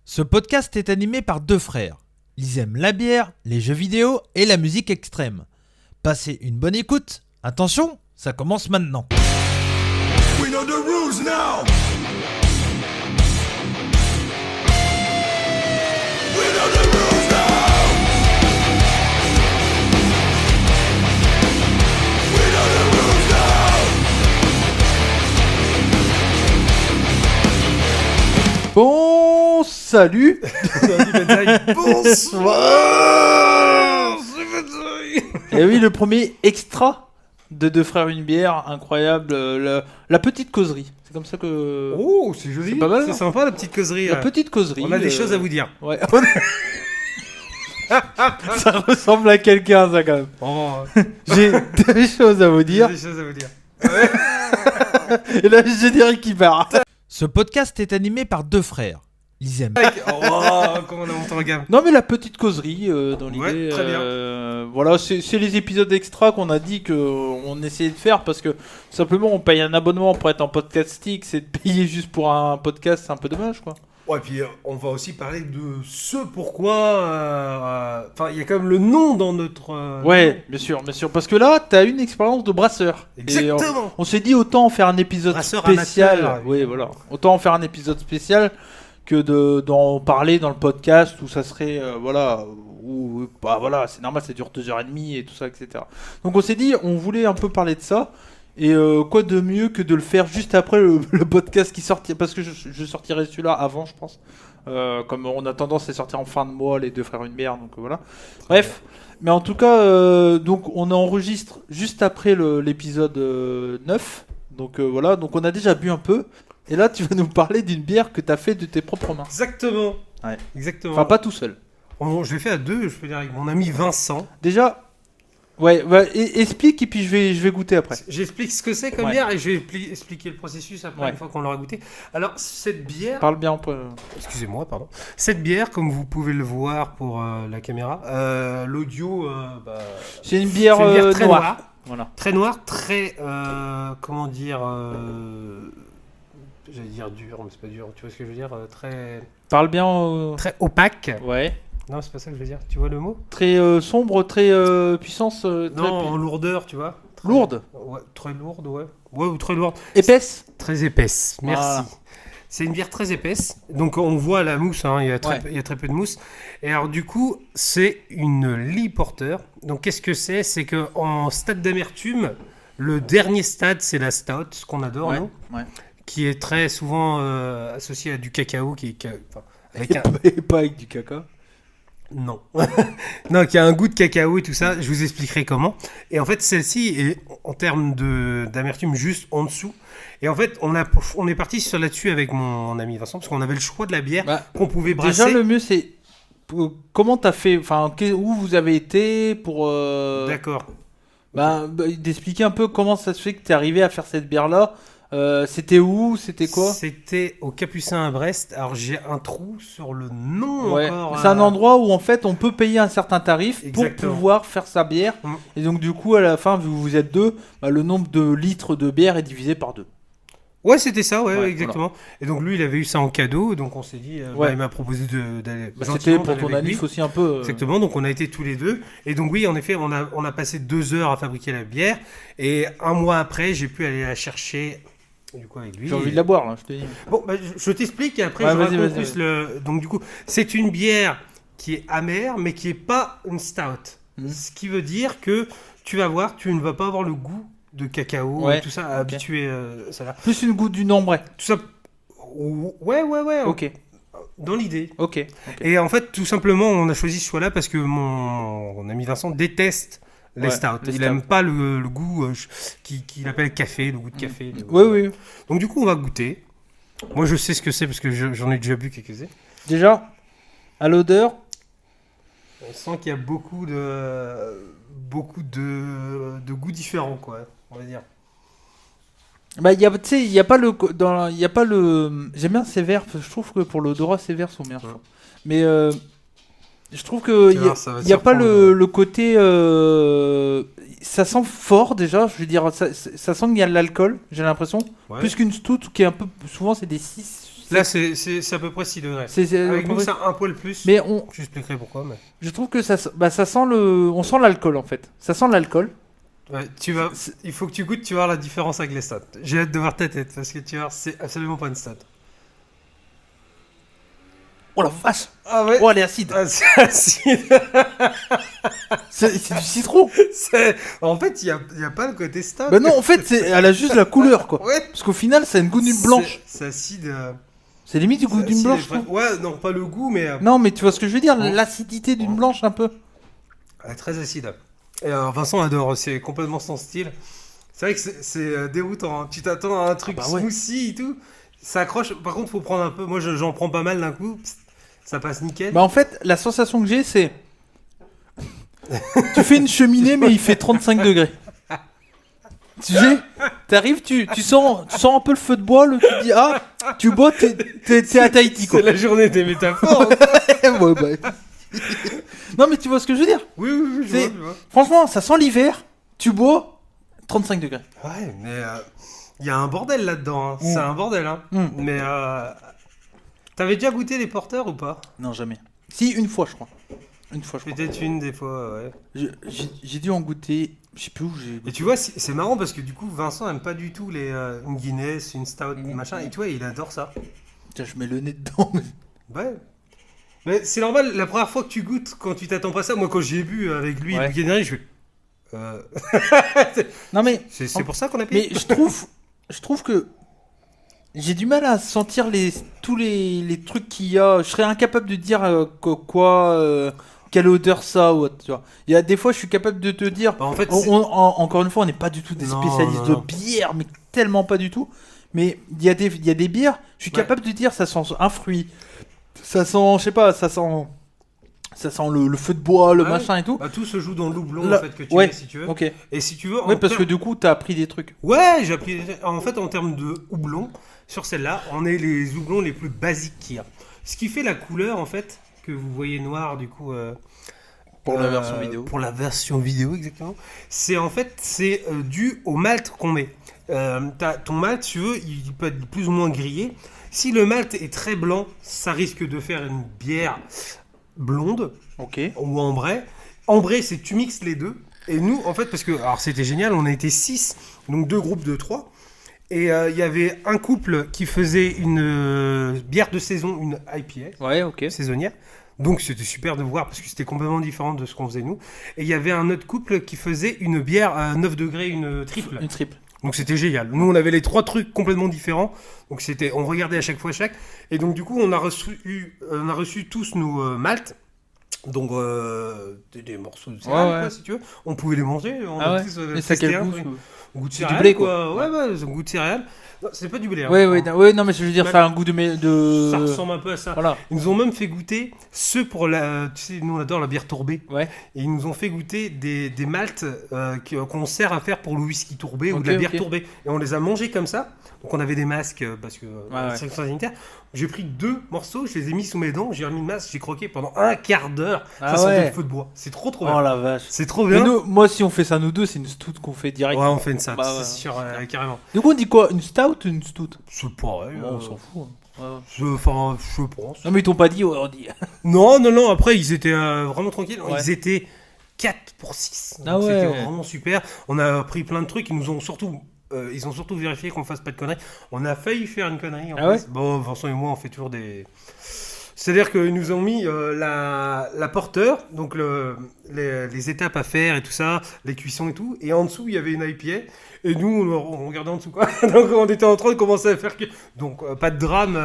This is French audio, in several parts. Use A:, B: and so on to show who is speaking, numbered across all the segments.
A: Ce podcast est animé par deux frères. Ils aiment la bière, les jeux vidéo et la musique extrême. Passez une bonne écoute. Attention, ça commence maintenant.
B: We know the rules now. We know the rules now. We know the rules now.
C: Bon, salut.
D: Bonsoir.
C: Et oui, le premier extra de Deux Frères Une Bière, incroyable, la petite causerie. C'est comme ça que...
D: Oh, c'est joli.
C: C'est pas mal,
D: C'est
C: non
D: sympa la petite causerie.
C: La petite causerie.
D: On a des choses à vous dire.
C: Ouais. Ça ressemble à quelqu'un, ça, quand même.
D: Oh,
C: J'ai des choses à vous dire.
D: des choses à vous dire.
C: Et là, j'ai générique qui part.
A: Ce podcast est animé par deux frères. Ils aiment.
D: Oh, comment on a monté en gamme.
C: Non, mais la petite causerie, dans l'idée.
D: Ouais, très bien.
C: Voilà, c'est les épisodes extra qu'on a dit qu'on essayait de faire parce que simplement on paye un abonnement pour être en podcastique, c'est de payer juste pour un podcast, c'est un peu dommage, quoi.
D: Ouais, puis on va aussi parler de ce pourquoi. Enfin, il y a quand même le nom dans notre.
C: Ouais, bien sûr, parce que là, t'as une expérience de brasseur. Et
D: Exactement.
C: on s'est dit autant en faire un épisode
D: Brasseur
C: spécial.
D: amateur,
C: Oui, voilà. Autant en faire un épisode spécial que d'en parler dans le podcast où ça serait, voilà, où, bah voilà, c'est normal, ça dure 2h30 et tout ça, etc. Donc on s'est dit, on voulait un peu parler de ça. Et quoi de mieux que de le faire juste après le podcast qui sortira, parce que je sortirai celui-là avant, je pense. Comme on a tendance à sortir en fin de mois, les Deux Frères Une Bière, donc voilà. Bref, mais en tout cas, donc on enregistre juste après l'épisode 9. Donc voilà, donc on a déjà bu un peu. Et là, tu vas nous parler d'une bière que tu as fait de tes propres mains.
D: Exactement.
C: Ouais.
D: Exactement.
C: Enfin, pas tout seul.
D: Je l'ai fait à deux, je peux dire, avec mon ami Vincent.
C: Déjà, ouais, explique et puis je vais goûter après.
D: J'explique ce que c'est comme
C: Ouais.
D: bière et je vais expliquer le processus après,
C: Ouais.
D: une fois qu'on l'aura goûté. Alors, cette bière.
C: Parle bien.
D: Excusez-moi, pardon. Cette bière, comme vous pouvez le voir pour la caméra, l'audio,
C: C'est une bière,
D: c'est une bière très
C: noire.
D: noire.
C: Voilà.
D: Très noire, très, comment dire, j'allais dire dur, mais c'est pas dur, tu vois ce que je veux dire, très,
C: Parle bien.
D: très opaque.
C: Ouais.
D: Non, c'est pas ça que je veux dire, tu vois le mot?
C: Très sombre, très puissance. Très
D: Non, en lourdeur, tu vois. Très-
C: Lourde.
D: Ouais, très lourde, ouais. Ouais, ou très lourde.
C: Épaisse.
D: Très épaisse, merci.
C: Voilà.
D: C'est une bière très épaisse, donc on voit la mousse, hein, il y a très peu de mousse. Et alors du coup, c'est une Lee Porter. Donc qu'est-ce que c'est? C'est qu'en stade d'amertume, le dernier stade, c'est la stout, ce qu'on adore, nous,
C: Ouais.
D: qui est très souvent associé à du cacao, avec un...
C: Et pas avec du caca.
D: Non. Non, qui a un goût de cacao et tout ça, je vous expliquerai comment. Et en fait, celle-ci est en termes d'amertume juste en dessous. Et en fait, on est parti sur là-dessus avec mon ami Vincent, parce qu'on avait le choix de la bière qu'on pouvait brasser.
C: Déjà, le mieux, c'est comment t'as fait, enfin, où vous avez été pour.
D: D'accord.
C: D'expliquer un peu comment ça se fait que t'es arrivé à faire cette bière-là. C'était où? C'était quoi?
D: C'était au Capucin à Brest. Alors, j'ai un trou sur le nom
C: Ouais.
D: encore.
C: C'est un endroit où en fait on peut payer un certain tarif
D: Exactement.
C: pour pouvoir faire sa bière.
D: Mm.
C: Et donc du coup à la fin, vu que vous êtes deux, le nombre de litres de bière est divisé par deux.
D: Ouais, c'était ça, ouais,
C: Ouais,
D: exactement. Et donc, lui, il avait eu ça en cadeau. Donc, on s'est dit,
C: Ouais.
D: il m'a proposé d'aller.
C: C'était
D: gentiment
C: pour
D: d'aller
C: ton
D: avec
C: anif
D: lui.
C: aussi un peu.
D: Exactement, donc on a été tous les deux. Et donc oui, en effet, on a passé 2 heures à fabriquer la bière. Et un mois après, j'ai pu aller la chercher du coup avec lui.
C: J'ai envie de la boire là, je te dis.
D: Bon, je t'explique et après
C: Ouais,
D: je
C: vas-y,
D: raconte
C: vas-y,
D: plus le... Donc du coup, c'est une bière qui est amère, mais qui est pas une stout.
C: Mhm.
D: Ce qui veut dire que tu vas voir, tu ne vas pas avoir le goût de cacao
C: Ouais,
D: et tout ça,
C: ok.
D: habitué ça là.
C: Plus une goutte du ambré.
D: Tout ça... Ouais.
C: Ok.
D: Dans l'idée.
C: Ok.
D: Et en fait, tout simplement, on a choisi ce choix-là parce que mon ami Vincent déteste les
C: Ouais,
D: stouts.
C: les
D: Il
C: stouts.
D: n'aime pas le goût qu'il appelle café, le goût de café.
C: Oui.
D: Donc du coup, on va goûter. Moi, je sais ce que c'est parce que j'en ai déjà bu quelques-uns.
C: Déjà, à l'odeur,
D: On sent qu'il y a beaucoup de goûts différents, quoi. On va dire.
C: il y a, tu sais, il y a pas le, j'aime bien ces verres. Parce que je trouve que pour l'odorat, ces verres sont bien.
D: Ouais.
C: Mais je trouve que
D: Tu vois, ça va
C: il y a pas
D: surprendre.
C: le côté. Ça sent fort déjà. Je veux dire, ça sent qu'il y a de l'alcool. J'ai l'impression.
D: Ouais.
C: Plus qu'une stout qui est un peu. Souvent, c'est des 6
D: Là, c'est à peu près 6 degrés. Avec nous, c'est un poil plus.
C: Mais
D: J'expliquerai pourquoi. Mais...
C: je trouve que ça sent on sent l'alcool en fait. Ça sent l'alcool.
D: Ouais, il faut que tu goûtes, tu vas voir la différence avec les stats. J'ai hâte de voir ta tête parce que tu vois, c'est absolument pas une stat.
C: Oh la vache.
D: Ah ouais.
C: Oh, elle est acide.
D: Ah, c'est acide.
C: C'est du citron.
D: En fait, il y a pas le côté stat.
C: Bah non, en fait, elle a juste la couleur quoi.
D: Ouais.
C: Parce qu'au final, ça a une goût d'une blanche.
D: C'est acide.
C: C'est limite du goût d'une blanche.
D: je trouve. Ouais, non, pas le goût, mais.
C: Non, mais tu vois ce que je veux dire, l'acidité d'une blanche un peu.
D: Très acide. Et Vincent adore, c'est complètement son style. C'est vrai que c'est déroutant. Hein. Tu t'attends à un truc smoothie et tout. Ça accroche. Par contre, faut prendre un peu. Moi, j'en prends pas mal d'un coup. Ça passe nickel.
C: Bah en fait, la sensation que j'ai, c'est... tu fais une cheminée, mais il fait 35 degrés. Tu sais, t'arrives, tu sens un peu le feu de bois, tu te dis, ah, tu bois, t'es à Tahiti, quoi.
D: C'est la journée des métaphores.
C: Ouais, bah. Non, mais tu vois ce que je veux dire?
D: Oui, je vois.
C: Franchement, ça sent l'hiver, tu bois, 35 degrés.
D: Ouais, mais il y a un bordel là-dedans. Hein. C'est un bordel, hein. Mais t'avais déjà goûté les porteurs ou pas?
C: Non, jamais. Si, une fois, je crois.
D: Peut-être une des fois, ouais.
C: J'ai dû en goûter, je sais plus où j'ai...
D: Et tu vois, c'est marrant parce que du coup, Vincent aime pas du tout une Guinness, une Stout, machin. Et tu vois, il adore ça.
C: Tiens, je mets le nez dedans.
D: Ouais. Mais c'est normal, la première fois que tu goûtes, quand tu t'attends pas à ça, moi quand j'ai bu avec lui, le Guinness, je fais...
C: Non mais...
D: C'est pour ça qu'on a payé.
C: Mais je trouve que... J'ai du mal à sentir tous les trucs qu'il y a. Je serais incapable de dire quelle odeur ça ou autre, tu vois. Il y a des fois, je suis capable de te dire.
D: Bah, en fait,
C: encore une fois, on n'est pas du tout des spécialistes de bière, mais tellement pas du tout. Mais il y a des bières, je suis capable de dire ça sent un fruit, ça sent, je sais pas, ça sent le feu de bois, le machin et tout.
D: Bah, tout se joue dans le houblon en fait que tu mets, si tu veux.
C: Ok.
D: Et si tu veux.
C: Oui, parce que du coup, t'as appris des trucs.
D: Ouais, j'ai appris. En fait, en termes de houblon, sur celle-là, on est les houblons les plus basiques qu'il y a. Ce qui fait la couleur, en fait, que vous voyez noir, du coup.
C: Pour la version vidéo.
D: Pour la version vidéo, exactement. C'est en fait, c'est dû au malt qu'on met. Ton malt, tu veux, il peut être plus ou moins grillé. Si le malt est très blanc, ça risque de faire une bière blonde, ou ambrée. Ambrée, c'est que tu mixes les deux. Et nous, en fait, parce que alors c'était génial, on a été 6, donc 2 groupes de 3. Et il y avait un couple qui faisait une bière de saison, une IPA, saisonnière. Donc c'était super de voir parce que c'était complètement différent de ce qu'on faisait nous. Et il y avait un autre couple qui faisait une bière à 9 degrés, une triple.
C: Une triple.
D: Donc c'était génial. Nous on avait les 3 trucs complètement différents. Donc on regardait à chaque fois chaque. Et donc du coup on a reçu tous nos maltes. Donc des morceaux de céréales quoi, si tu veux. On pouvait les manger.
C: Et ça quel goût?
D: Goût de
C: C'est
D: céréales,
C: du blé quoi.
D: Ouais, c'est un goût de céréales. Non, c'est pas du blé. Hein.
C: Ouais, non mais je veux dire, ça a un goût de...
D: Ça ressemble un peu à ça.
C: Voilà.
D: Ils nous ont même fait goûter ceux pour la... Tu sais, nous on adore la bière tourbée.
C: Ouais.
D: Et ils nous ont fait goûter des maltes qu'on sert à faire pour le whisky tourbé ou de la bière tourbée. Et on les a mangés comme ça. Donc on avait des masques parce que c'est sanitaire. J'ai pris 2 morceaux, je les ai mis sous mes dents, j'ai remis le masque, j'ai croqué pendant un quart d'heure. Ça sentait le feu de bois. C'est trop bien.
C: Oh la vache.
D: C'est trop bien.
C: Moi si on fait ça nous deux, c'est une stout qu'on fait direct.
D: Ouais, on fait une stout, c'est sûr, carrément.
C: Du coup on dit quoi? Une stout ou une stout?
D: C'est pareil.
C: On s'en fout. Hein.
D: Je pense.
C: Non mais ils t'ont pas dit, on dit.
D: Non, après ils étaient vraiment tranquilles. Ouais. Ils étaient 4 pour 6. Donc c'était vraiment super. On a appris plein de trucs. Ils ont surtout vérifié qu'on fasse pas de conneries. On a failli faire une connerie. Bon, Vincent et moi, on fait toujours des... C'est-à-dire qu'ils nous ont mis la porteur, donc les étapes à faire et tout ça, les cuissons et tout. Et en dessous, il y avait une IPA. Et nous, on regardait en dessous, quoi. Donc, on était en train de commencer à faire... Donc, pas de drame.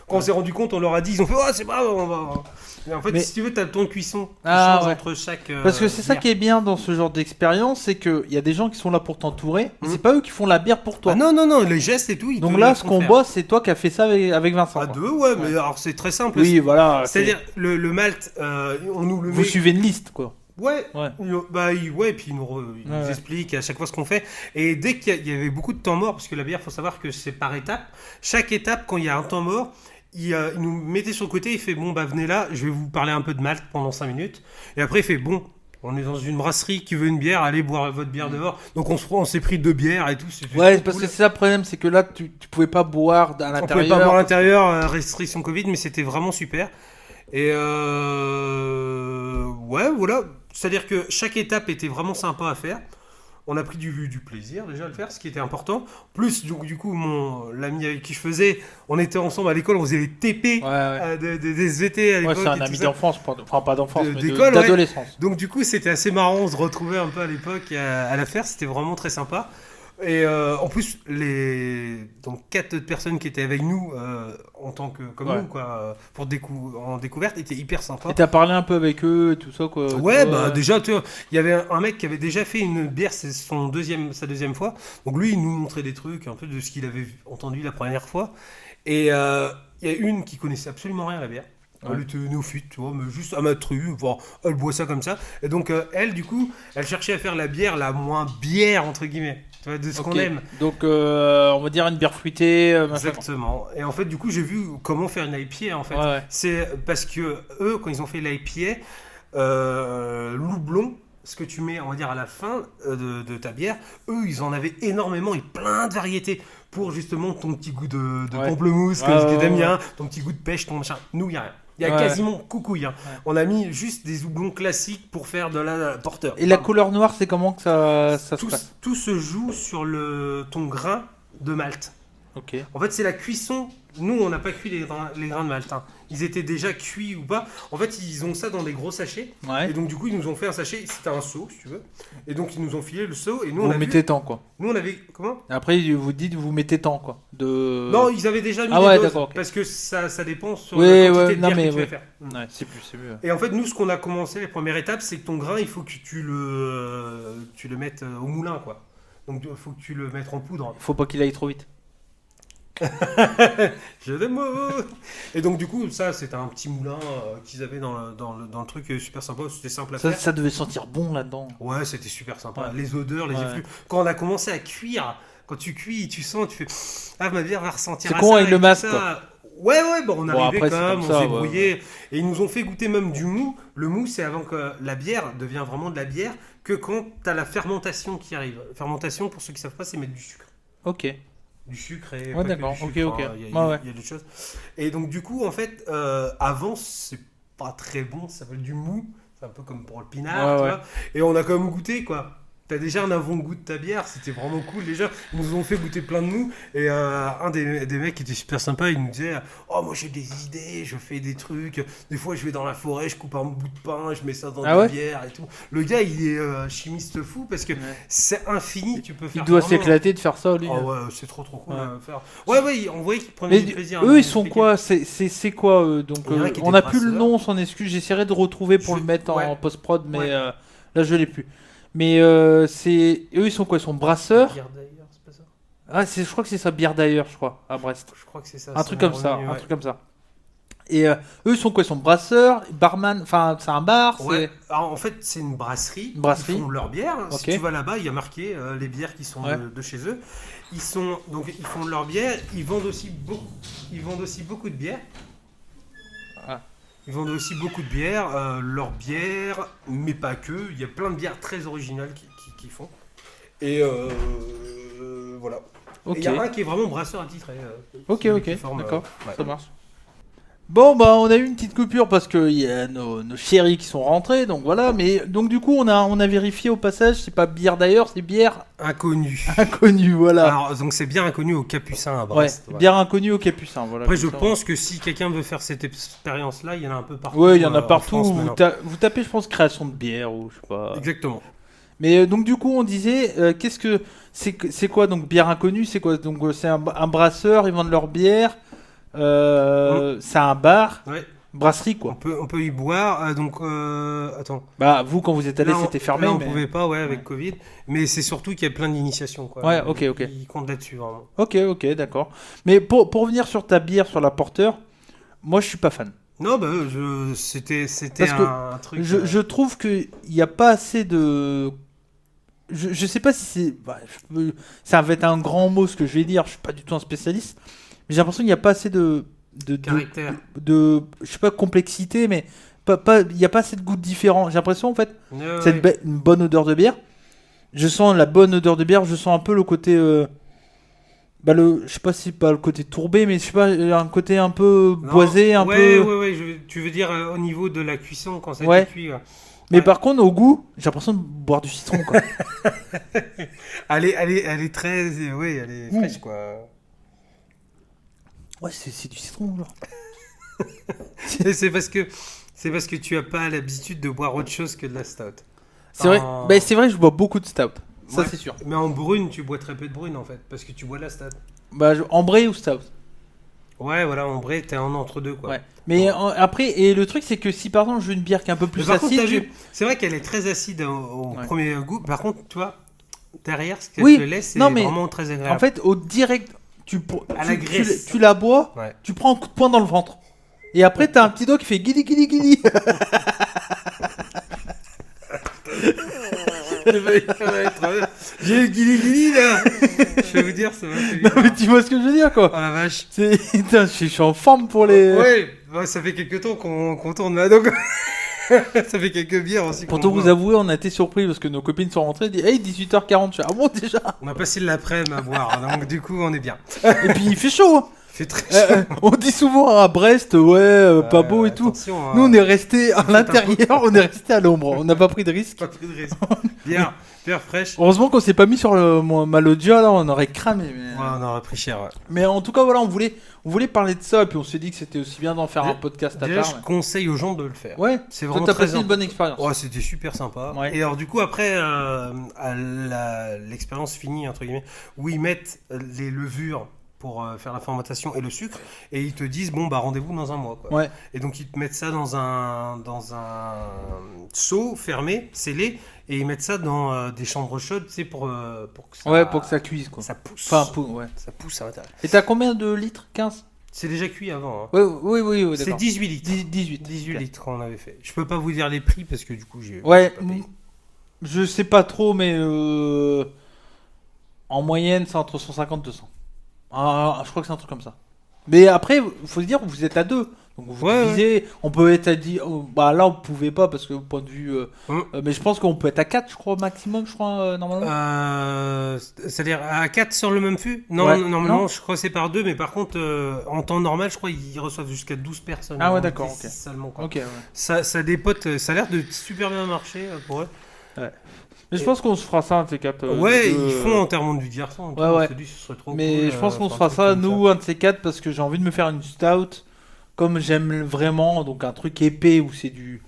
D: Quand on s'est rendu compte, on leur a dit, ils ont fait « Oh, c'est pas... on va... » Et en fait, si tu veux, tu as le temps de cuisson qui change entre chaque...
C: Parce que c'est ça qui est bien dans ce genre d'expérience, c'est qu'il y a des gens qui sont là pour t'entourer, mais c'est pas eux qui font la bière pour toi.
D: Ah non, les gestes et tout.
C: Donc là, ce qu'on boit, c'est toi qui as fait ça avec Vincent.
D: À 2, mais alors c'est très simple.
C: Oui, voilà.
D: C'est-à-dire, le malt, on nous le met...
C: Vous suivez une liste, quoi.
D: Ouais. Et puis il nous explique à chaque fois ce qu'on fait. Et dès qu'il y avait beaucoup de temps mort, parce que la bière, il faut savoir que c'est par étape. Chaque étape, quand il y a un temps mort, il nous mettait sur le côté, il fait bon, venez là, je vais vous parler un peu de malt pendant 5 minutes. Et après, il fait bon, On est dans une brasserie qui veut une bière, allez boire votre bière dehors. Donc on s'est pris 2 bières et tout. C'était
C: Ouais,
D: trop
C: parce
D: cool.
C: que c'est ça le problème, c'est que là, tu pouvais pas boire à
D: On pouvait pas boire à
C: l'intérieur.
D: l'intérieur, restriction Covid, mais c'était vraiment super. Et ouais, voilà. C'est-à-dire que chaque étape était vraiment sympa à faire. On a pris du plaisir déjà à le faire, ce qui était important. Plus, du coup, l'ami avec qui je faisais, on était ensemble à l'école, on faisait les TP
C: Ouais.
D: des SVT à l'époque.
C: Ouais, c'est un
D: et tout
C: ami
D: ça.
C: d'enfance, enfin pas d'enfance, mais
D: D'école,
C: d'adolescence.
D: Donc du coup, c'était assez marrant, on se retrouvait un peu à l'époque à la faire, c'était vraiment très sympa. Et en plus, donc 4 autres personnes qui étaient avec nous en tant que comme
C: Ouais.
D: nous quoi, en découverte, étaient hyper sympas.
C: Et t'as parlé un peu avec eux et tout ça, quoi.
D: Ouais, bah déjà, tu vois, il y avait un mec qui avait déjà fait une bière, c'est sa deuxième fois. Donc lui, il nous montrait des trucs, un peu de ce qu'il avait entendu la première fois. Et il y a une qui connaissait absolument rien à la bière.
C: Ouais.
D: Elle était néophyte, tu vois, mais juste amatrice, voir, elle boit ça comme ça. Et donc elle, du coup, elle cherchait à faire la bière la moins bière, entre guillemets, tu vois, de ce
C: Ok.
D: qu'on aime.
C: Donc, on va dire une bière fruitée, machin.
D: Exactement. Et en fait, du coup, j'ai vu comment faire une IPA, en fait.
C: Ouais.
D: C'est parce que eux, quand ils ont fait l'IPA, l'houblon, ce que tu mets, on va dire, à la fin de ta bière, eux, ils en avaient énormément et plein de variétés pour justement ton petit goût de
C: Ouais.
D: pamplemousse,
C: Ouais,
D: que
C: ouais,
D: t'aimes
C: ouais.
D: bien, ton petit goût de pêche, ton machin. Nous, il n'y a rien. Il y a
C: Ouais.
D: quasiment coucouille. Hein.
C: Ouais.
D: On a mis juste des houblons classiques pour faire de la porter.
C: Et la couleur noire, c'est comment que ça se
D: tout,
C: passe?
D: tout se joue sur ton grain de malt.
C: Ok.
D: En fait, c'est la cuisson. Nous, on n'a pas cuit les grains de malt. Hein. Ils étaient déjà cuits ou pas. En fait, ils ont ça dans des gros sachets.
C: Ouais.
D: Et donc, du coup, ils nous ont fait un sachet. C'était un seau, si tu veux. Et donc, ils nous ont filé le seau. Et nous,
C: Vous
D: on a
C: mettez
D: vu.
C: tant, quoi.
D: Nous, on avait. Comment
C: Après, vous dites, vous mettez tant, quoi.
D: Non, ils avaient déjà mis
C: Ah
D: des
C: ouais,
D: doses.
C: d'accord, ok.
D: Parce que ça dépend sur
C: Oui,
D: la quantité
C: ouais,
D: de
C: non,
D: bière
C: mais
D: que tu vas
C: ouais.
D: faire.
C: Ouais, c'est mieux.
D: Et en fait, nous, ce qu'on a commencé, les premières étapes, c'est que ton grain, il faut que tu le mettes au moulin, quoi. Donc, il faut que tu le mettes en poudre.
C: Faut pas qu'il aille trop vite.
D: J'ai des mots. Et donc du coup ça c'était un petit moulin qu'ils avaient dans le truc super sympa, c'était simple à faire.
C: Ça devait sentir bon là-dedans.
D: Ouais, c'était super sympa.
C: Ouais.
D: Les odeurs, les
C: Ouais.
D: effluves. Quand on a commencé à cuire, quand tu cuis, tu sens, tu fais ah ma bière va ressentir.
C: C'est
D: à
C: con
D: ça
C: avec
D: et
C: le
D: tout
C: masque,
D: ça. Ouais, bon, on
C: Bon,
D: arrivait
C: après, c'est
D: quand même,
C: comme
D: on
C: ça,
D: s'est
C: ouais,
D: brouillé. Et ils nous ont fait goûter même du mou. Le mou, c'est avant que la bière devient vraiment de la bière, que quand t'as la fermentation qui arrive. Fermentation, pour ceux qui savent pas, c'est mettre du sucre.
C: Ok.
D: Du sucre et
C: Ouais,
D: pas que
C: d'accord,
D: du sucre,
C: ok.
D: hein, il y
C: Ouais, ouais.
D: a d'autres choses. Et donc du coup en fait avant c'est pas très bon, ça s'appelle du mou, c'est un peu comme pour le pinard,
C: Ouais,
D: tu
C: ouais.
D: vois. Et on a quand même goûté quoi. T'as déjà un avant-goût de ta bière, c'était vraiment cool déjà. Ils nous ont fait goûter plein de mou. Et un des mecs qui était super sympa, il nous disait oh moi j'ai des idées, je fais des trucs. Des fois je vais dans la forêt, je coupe un bout de pain, je mets ça dans
C: Ah
D: des
C: ouais
D: bières et tout. Le gars il est chimiste fou parce que
C: Ouais.
D: c'est infini, tu peux faire.
C: Il doit
D: vraiment-
C: s'éclater de faire ça, lui.
D: Oh ouais, c'est trop cool
C: Ouais.
D: à faire. Ouais, on voyait qu'ils prenaient
C: Mais
D: du plaisir. à
C: eux,
D: nous
C: ils sont
D: expliquer.
C: quoi? C'est quoi donc
D: Il y en a qui
C: on
D: étaient
C: a plus le
D: brasseurs.
C: nom, son excuse. J'essaierai de retrouver pour
D: Je-
C: le mettre en
D: ouais.
C: post-prod, mais
D: Ouais.
C: là je l'ai plus. Mais c'est eux, ils sont quoi? Ils sont brasseurs.
D: Bière d'ailleurs, c'est pas ça.
C: Ah, je crois que c'est ça, bière d'ailleurs, je crois, à Brest.
D: Je crois que c'est ça.
C: Un truc comme ça,
D: m'est
C: un
D: revenu,
C: truc comme ça. Et eux, ils sont quoi? Ils sont brasseurs, barman. Enfin, c'est un bar.
D: ouais. Ouais. Alors, en fait, c'est une brasserie.
C: Une brasserie.
D: Ils font leur bière.
C: Ok.
D: Si tu vas là-bas, il y a marqué les bières qui sont
C: Ouais.
D: de chez eux. Ils font leur bière. Ils vendent aussi beaucoup de bières.
C: Ah.
D: Ils vendent aussi beaucoup de bières, leur bière, mais pas que. Il y a plein de bières très originales qu'ils font. Et voilà.
C: Ok.
D: Et il y a un qui est vraiment brasseur attitré.
C: Ok,
D: celui
C: ok,
D: qui forme,
C: d'accord,
D: ouais.
C: ça marche. Bon, bah, on a eu une petite coupure parce qu'il y a nos chéris qui sont rentrés, donc voilà. Mais donc, du coup, on a vérifié au passage, c'est pas bière d'ailleurs, c'est bière
D: Inconnu.
C: inconnue, voilà.
D: Alors, donc c'est bien inconnu au Capucin à
C: Ouais,
D: Brest. voilà.
C: bière inconnue au Capucin, voilà.
D: Après, je
C: comme ça.
D: pense que si quelqu'un veut faire cette expérience-là, il y en a un peu partout.
C: Ouais, il y en a
D: en
C: partout.
D: France,
C: Vous,
D: maintenant.
C: vous tapez, je pense, création de bière ou je sais pas.
D: Exactement.
C: Mais donc du coup on disait qu'est-ce que c'est quoi donc bière inconnue, c'est quoi donc c'est un brasseur, ils vendent leur bière, c'est un bar,
D: Ouais.
C: brasserie
D: On
C: quoi.
D: peut y boire. Donc, attends.
C: Bah vous quand vous êtes allé
D: Là,
C: c'était fermé
D: là, on
C: mais...
D: pouvait pas, ouais, avec
C: Ouais.
D: Covid. Mais c'est surtout qu'il y a plein d'initiations, quoi.
C: Ouais, ok.
D: Ils comptent là-dessus, vraiment.
C: Ok d'accord. Mais pour revenir sur ta bière sur la porteur, moi je suis pas fan.
D: Non, bah, c'était
C: Parce que
D: un truc.
C: Je trouve qu'il n'y a pas assez de... Je sais pas si c'est... bah, ça va être un grand mot ce que je vais dire, je suis pas du tout un spécialiste, mais j'ai l'impression qu'il n'y a pas assez de
D: caractère.
C: je sais pas complexité, mais il y a pas assez de goûts différents. J'ai l'impression en fait,
D: Ouais,
C: c'est une bonne odeur de bière. Je sens la bonne odeur de bière. Je sens un peu le côté, je sais pas si pas le côté tourbé, mais je sais pas, un côté un peu
D: Non,
C: boisé, un peu.
D: tu veux dire au niveau de la cuisson quand ça a
C: Ouais.
D: été cuit.
C: Mais
D: Ouais.
C: par contre, au goût, j'ai l'impression de boire du citron, quoi.
D: Elle est très, oui, elle est fraîche quoi.
C: Ouais, c'est du citron, genre.
D: Et c'est parce que tu as pas l'habitude de boire autre chose que de la stout.
C: C'est vrai.
D: En-
C: Bah, c'est vrai, je bois beaucoup de stout. Ça,
D: Ouais.
C: c'est sûr.
D: Mais en brune, tu bois très peu de brune en fait, parce que tu bois de la stout.
C: Ambré ou stout.
D: Ouais, voilà, en vrai, t'es en entre deux quoi.
C: Ouais. Mais après, et le truc, c'est que si par exemple je veux une bière qui est un peu
D: Mais
C: plus
D: par contre,
C: acide,
D: t'as vu, c'est vrai qu'elle est très acide au
C: Ouais.
D: premier goût. Par contre, toi, derrière, ce qu'elle
C: Oui.
D: te laisse, c'est
C: Non, mais
D: vraiment très agréable.
C: en fait, au direct,
D: À la graisse.
C: tu la bois,
D: Ouais.
C: tu prends un coup de poing dans le ventre. Et après, t'as un petit doigt qui fait guili guili guili.
D: J'ai le guili là. Je vais vous dire, ça m'a fait.
C: Non, mais tu vois ce que je veux dire, quoi.
D: Oh la vache.
C: Putain, je suis en forme pour les.
D: Ouais, ça fait quelques temps qu'on tourne là, donc. Ça fait quelques bières aussi.
C: Pour
D: qu'on
C: tout
D: boit.
C: vous avouer, on a été surpris parce que nos copines sont rentrées et disent hey, 18h40. Je fais, ah bon, déjà.
D: On a passé l'après-midi à boire, donc du coup, on est bien.
C: Et puis il fait chaud. Hein.
D: Il fait très chaud.
C: On dit souvent à Brest, pas beau et tout.
D: Attention, hein.
C: Nous, on est resté à
D: un
C: l'intérieur, on est resté à l'ombre. On n'a pas pris de risque.
D: Pas pris de risque. Bière fraîche.
C: Heureusement qu'on s'est pas mis sur le Malodia, là, on aurait cramé. Mais,
D: Ouais, on aurait pris cher. Ouais.
C: mais en tout cas, voilà, on voulait parler de ça, et puis on s'est dit que c'était aussi bien d'en faire
D: Déjà-
C: un podcast à
D: Déjà,
C: part.
D: je conseille aux gens de le faire.
C: Ouais,
D: C'est
C: toi,
D: vraiment
C: t'as
D: très
C: passé une bonne expérience.
D: Ouais, c'était super sympa.
C: Ouais.
D: Et alors du coup après l'expérience finie entre guillemets, où ils mettent les levures pour faire la fermentation et le sucre, et ils te disent bon bah rendez-vous dans un mois quoi.
C: Ouais.
D: Et donc ils te mettent ça dans un seau fermé, scellé, et ils mettent ça dans des chambres chaudes, tu sais pour que ça
C: Ouais, pour que ça cuise, quoi.
D: ça pousse.
C: Enfin, ouais.
D: Ça pousse à l'intérieur.
C: Et t'as combien de litres 15
D: C'est déjà cuit avant. Hein.
C: Ouais, oui,
D: C'est
C: d'accord.
D: 18 litres.
C: 18.
D: 18
C: Ok.
D: litres qu'on avait fait. Je peux pas vous dire les prix parce que du coup j'ai
C: Ouais,
D: j'ai pas payé.
C: je sais pas trop, mais en moyenne, c'est entre 150 et 200. Ah, je crois que c'est un truc comme ça. Mais après, faut se dire, vous êtes à deux. Donc vous
D: Ouais,
C: divisez, on peut être à 10. Bah là, on pouvait pas parce que au point de vue.
D: Hum.
C: Mais je pense qu'on peut être à 4, je crois, maximum, je crois, normalement.
D: C'est-à-dire à 4 sur le même fût? Non,
C: Ouais.
D: normalement,
C: Non.
D: je crois que c'est par 2, mais par contre, en temps normal, je crois qu'ils reçoivent jusqu'à 12 personnes.
C: Ah ouais,
D: hein,
C: d'accord,
D: 10
C: ok.
D: Seulement, quoi.
C: Ok, ouais.
D: Ça dépote, ça a l'air de super bien marcher pour eux.
C: Mais je pense qu'on se fera ça, un de ces quatre.
D: Ouais, ils font enterrement du garçon. et tout,
C: Ouais,
D: on
C: ouais.
D: se dit, ce serait trop
C: Mais
D: cool,
C: je pense qu'on se
D: faire
C: fera
D: un truc
C: ça,
D: comme
C: nous, un de ces quatre, parce que j'ai envie de me faire une stout, comme j'aime vraiment, donc un truc épais où c'est du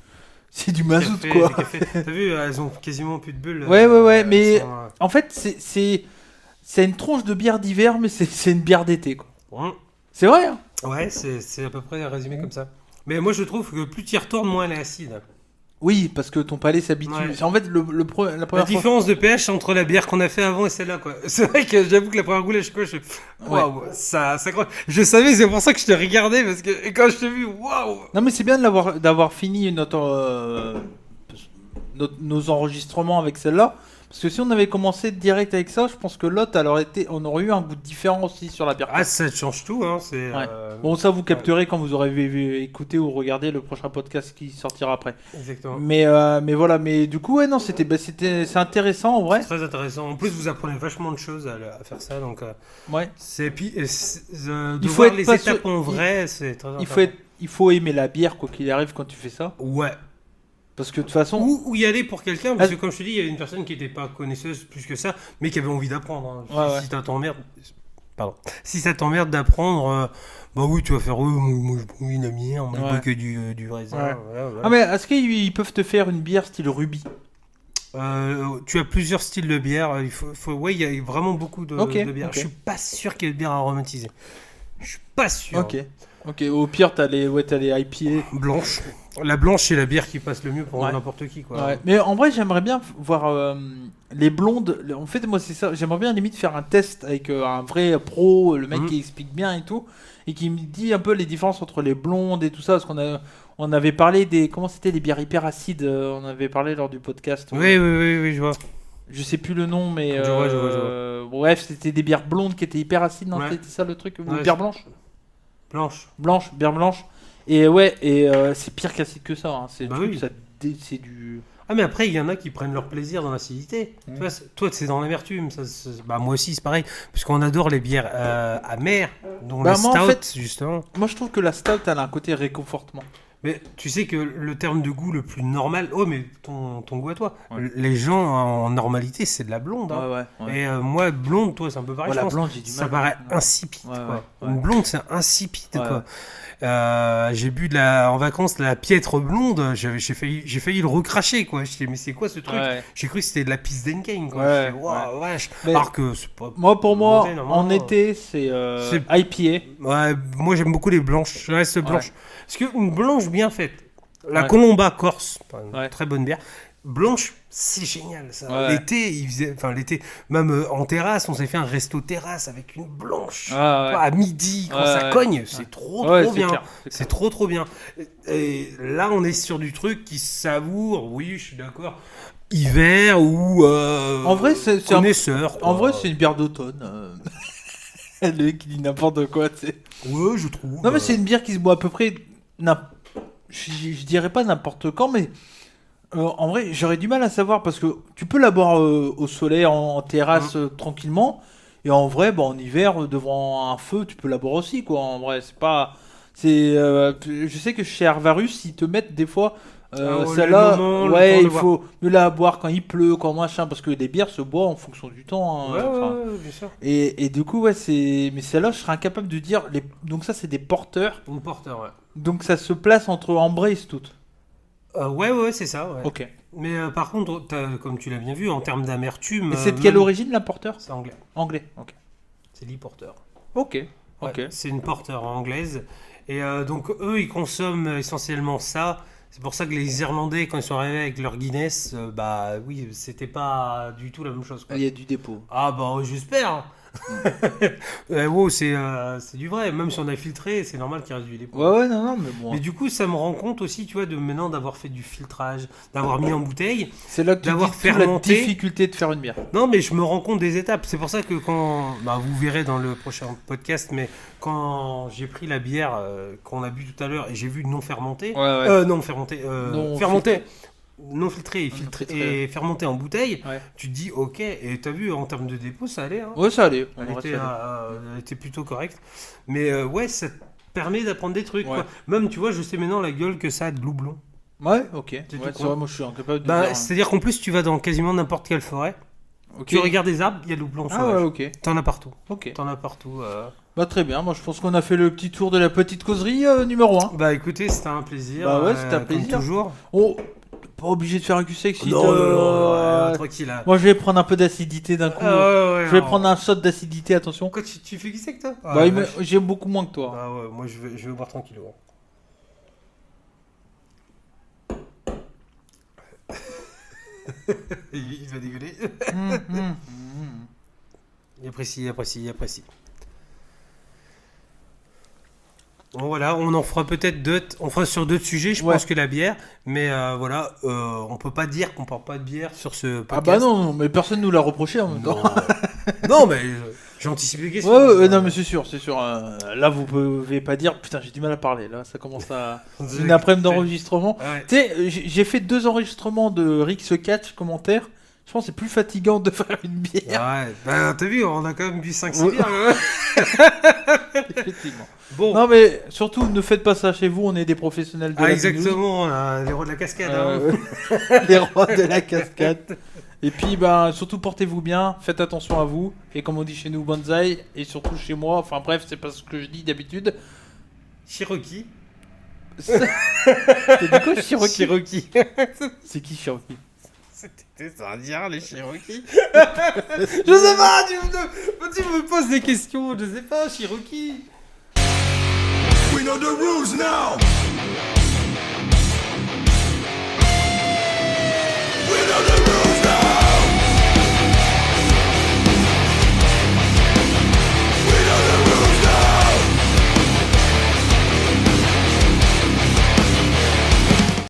C: mazout,
D: Café,
C: quoi.
D: des cafés. T'as vu, elles ont quasiment plus de bulles.
C: Ouais, mais-
D: elles sont,
C: En fait, c'est une tronche de bière d'hiver, mais c'est une bière d'été, quoi.
D: bon.
C: C'est vrai, hein.
D: Ouais, c'est à peu près résumé comme ça. Mais moi, je trouve que plus tu y retournes, moins elle est acide.
C: Oui, parce que ton palais s'habitue.
D: Ouais.
C: C'est en fait la
D: La
C: première fois.
D: différence de pH entre la bière qu'on a fait avant et celle-là, quoi. C'est vrai que j'avoue que la première goulée, je waouh, ça je savais, c'est pour ça que je te regardais, parce que et quand je t'ai vu, waouh.
C: Non, mais c'est bien d'avoir fini nos enregistrements avec celle-là. Parce que si on avait commencé direct avec ça, je pense que l'autre, on aurait eu un goût différent aussi sur la bière.
D: Ah, ça change tout, hein. C'est.
C: Ouais. Bon, ça vous capterez quand vous aurez écouté ou regardé le prochain podcast qui sortira après.
D: Exactement.
C: Mais voilà, mais du coup, ouais, non, c'est intéressant en vrai.
D: Très intéressant. En plus, vous apprenez vachement de choses à faire ça, donc.
C: Ouais.
D: C'est puis de
C: Il faut
D: voir
C: être
D: les
C: patient-
D: étapes en vrai, c'est très intéressant.
C: Il faut aimer la bière quoi qu'il arrive quand tu fais ça.
D: Ouais.
C: Parce que de toute façon,
D: Ou y aller pour quelqu'un, parce
C: Ah,
D: que comme je te dis, il y avait une personne qui n'était pas connaisseuse plus que ça, mais qui avait envie d'apprendre. hein.
C: Ouais, ouais.
D: Si ça t'emmerde, si ça t'emmerde d'apprendre, bah oui, tu vas faire, moi je prends une amie, on
C: Ouais.
D: boit que du raisin.
C: Ouais.
D: voilà.
C: ah mais est-ce qu'ils peuvent te faire une bière style rubis?
D: Tu as plusieurs styles de bière, ouais, il y a vraiment beaucoup de bières.
C: ok.
D: Je suis pas sûr qu'il y ait de bière aromatisée. Je suis pas sûr.
C: Ok. Au pire, t'as les IPA.
D: Blanche. La blanche, c'est la bière qui passe le mieux pour
C: Ouais.
D: n'importe qui, quoi.
C: Ouais. Mais en vrai, j'aimerais bien voir les blondes. En fait, moi, c'est ça. J'aimerais bien limite faire un test avec un vrai pro, le mec qui explique bien et tout, et qui me dit un peu les différences entre les blondes et tout ça, parce on avait parlé des comment c'était les bières hyper acides. On avait parlé lors du podcast.
D: Oui, je vois.
C: Je sais plus le nom, mais
D: Je vois.
C: bref, c'était des bières blondes qui étaient hyper acides. Non,
D: Ouais.
C: c'était ça le truc. Ou
D: Ouais,
C: bière blanche.
D: Blanche.
C: Bière blanche. Et ouais, et c'est pire qu'acide que ça. Hein. C'est
D: Bah
C: du truc,
D: oui.
C: c'est du.
D: Ah, mais après, il y en a qui prennent leur plaisir dans l'acidité.
C: Mm.
D: Tu vois, toi, c'est dans l'amertume. Bah, moi aussi, c'est pareil. Parce qu'on adore les bières amères, dont
C: Bah,
D: la
C: moi,
D: stout,
C: en fait-
D: justement.
C: Moi, je trouve que la stout, elle a un côté réconfortement.
D: Mais tu sais que le terme de goût le plus normal... Oh, mais ton goût à toi.
C: Ouais.
D: Les gens, en normalité, c'est de la blonde. Hein.
C: ouais.
D: Et moi, blonde, toi, c'est un peu pareil, je
C: la
D: pense.
C: blonde, j'ai du
D: Ça
C: mal.
D: paraît insipide,
C: Ouais,
D: quoi.
C: ouais.
D: Une blonde, c'est insipide,
C: Ouais,
D: quoi. J'ai bu en vacances la piètre blonde, j'ai failli le recracher, quoi. Je dis, mais c'est quoi ce truc?
C: Ouais.
D: J'ai cru que c'était de la pisse d'Enken, quoi.
C: Ouais,
D: Je dis, waouh, vache.
C: Mais-
D: Alors que c'est pas...
C: Moi, pour moi,
D: mauvais, normalement.
C: en été, c'est
D: C'est-
C: IPA.
D: Ouais, moi, j'aime beaucoup les blanches. Je reste blanche. Parce qu'une blanche bien faite, la
C: Ouais.
D: Colomba Corse, une
C: Ouais.
D: très bonne bière. Blanche, c'est génial, ça.
C: Ouais.
D: L'été, même en terrasse, on s'est fait un resto terrasse avec une blanche.
C: Ah, ouais.
D: À midi, quand
C: Ouais,
D: ça
C: ouais.
D: cogne, c'est trop
C: Ouais,
D: trop
C: c'est
D: bien.
C: clair,
D: C'est trop bien. Et là, on est sur du truc qui savoure, oui, je suis d'accord, hiver ou
C: En vrai, c'est un-
D: connaisseur.
C: En
D: quoi.
C: vrai, c'est une bière d'automne. Le mec qui dit n'importe quoi, tu sais.
D: Ouais, je trouve.
C: Non, mais c'est une bière qui se boit à peu près. Je dirais pas n'importe quand, mais en vrai, j'aurais du mal à savoir parce que tu peux la boire au soleil, en terrasse, tranquillement. Et en vrai, bah, en hiver, devant un feu, tu peux la boire aussi, quoi. En vrai, c'est pas. Je sais que chez Hervarus, ils te mettent des fois.
D: Ah ouais,
C: Celle-là,
D: le moment, le
C: ouais,
D: temps de
C: il
D: boire.
C: faut mieux la boire quand il pleut, quand machin, parce que les bières se boivent en fonction du temps.
D: Ouais,
C: Hein, enfin.
D: ouais, bien sûr.
C: Et du coup, ouais, c'est. Mais celle-là, je serais incapable de dire. Donc, ça, c'est des porteurs.
D: Une porteur, ouais.
C: Donc, ça se place entre Ambré et Stout.
D: Ouais, c'est ça. Ouais.
C: Ok.
D: Mais par contre, comme tu l'as bien vu, en termes d'amertume.
C: Mais c'est de quelle
D: même-
C: origine, la porteur?
D: C'est anglais.
C: Anglais. Ok.
D: C'est l'e-porteur.
C: Ok. Ok.
D: Ouais, c'est une porteur anglaise. Et donc, eux, ils consomment essentiellement ça. C'est pour ça que les Irlandais, quand ils sont arrivés avec leur Guinness, bah oui, c'était pas du tout la même chose. Quoi.
C: Il y a du dépôt.
D: Ah bah j'espère. Wow, c'est du vrai. Même si on a filtré, c'est normal qu'il reste du dépôt.
C: Ouais, non, mais bon.
D: Mais du coup, ça me rend compte aussi, tu vois, de maintenant d'avoir fait du filtrage, d'avoir mis en bouteille.
C: C'est là que tu
D: d'avoir
C: dis toute la
D: fermenté.
C: difficulté de faire une bière.
D: Non, mais je me rends compte des étapes. C'est pour ça que quand... Bah, vous verrez dans le prochain podcast, mais quand j'ai pris la bière qu'on a bu tout à l'heure et j'ai vu non fermentée...
C: Ouais.
D: non fermentée.
C: Non
D: fermentée. Non filtrée et,
C: Filtrée.
D: et fermentée en bouteille.
C: Ouais.
D: Tu te dis, ok, et t'as vu, en termes de dépôt, ça allait. Hein.
C: Ouais, ça allait. En
D: Elle
C: vrai,
D: était,
C: ça allait.
D: elle était plutôt correcte. Mais ouais, ça te permet d'apprendre des trucs.
C: Ouais.
D: Quoi. Même, tu vois, je sais maintenant la gueule que ça a de loublon.
C: Ouais, ok. Ouais,
D: tout
C: c'est
D: con.
C: vrai, moi, je suis incapable de
D: Bah,
C: dire.
D: c'est-à-dire qu'en plus, tu vas dans quasiment n'importe quelle forêt.
C: Ok.
D: Tu regardes des arbres, il y a de loublon
C: Ah
D: sauvage.
C: ouais, ok.
D: T'en as partout.
C: Ok.
D: T'en as partout.
C: Bah, très bien. Moi, je pense qu'on a fait le petit tour de la petite causerie numéro 1.
D: Bah écoutez, c'était un plaisir.
C: Bah ouais, c'était un
D: comme
C: plaisir.
D: toujours.
C: Oh, t'es pas obligé de faire un Q-Sexy.
D: Tranquille. Là.
C: Moi, je vais prendre un peu d'acidité d'un coup. Je vais prendre un shot d'acidité, attention.
D: Pourquoi tu fais qui c'est que toi
C: Bah, j'aime beaucoup moins que toi.
D: Ah ouais, moi je vais boire tranquille. Il va dégueuler. Il apprécie. Bon voilà, on en fera peut-être d'autres. On fera sur d'autres sujets, je
C: Ouais.
D: pense que la bière. Mais voilà, on peut pas dire qu'on parle pas de bière sur ce podcast.
C: Ah bah non, mais personne nous l'a reproché en même temps.
D: Non, mais j'anticipe les questions.
C: Ouais, non, mais c'est sûr. Là, vous pouvez pas dire, putain, j'ai du mal à parler. Là, ça commence à. Une après-midi d'enregistrement.
D: Ouais.
C: Tu sais, j'ai fait 2 enregistrements de Rix Catch commentaires. Je pense que c'est plus fatigant de faire une bière.
D: Ouais, bah t'as vu, on a quand même bu 5-6
C: Ouais.
D: bières. Ouais.
C: Effectivement.
D: Bon,
C: Non, mais surtout, ne faites pas ça chez vous. On est des professionnels de la
D: exactement, les rois de la cascade.
C: news.
D: Hein.
C: Les rois de la cascade. Et puis, ben, surtout, portez-vous bien. Faites attention à vous. Et comme on dit chez nous, bonsaï. Et surtout chez moi. Enfin, bref, c'est pas ce que je dis d'habitude.
D: Cherokee.
C: T'as dit quoi, Cherokee?
D: Cherokee.
C: C'est qui Cherokee?
D: C'était ça dire les Cherokee. Je sais pas, tu me poses des questions, je sais pas, Cherokee.
B: We know the rules now.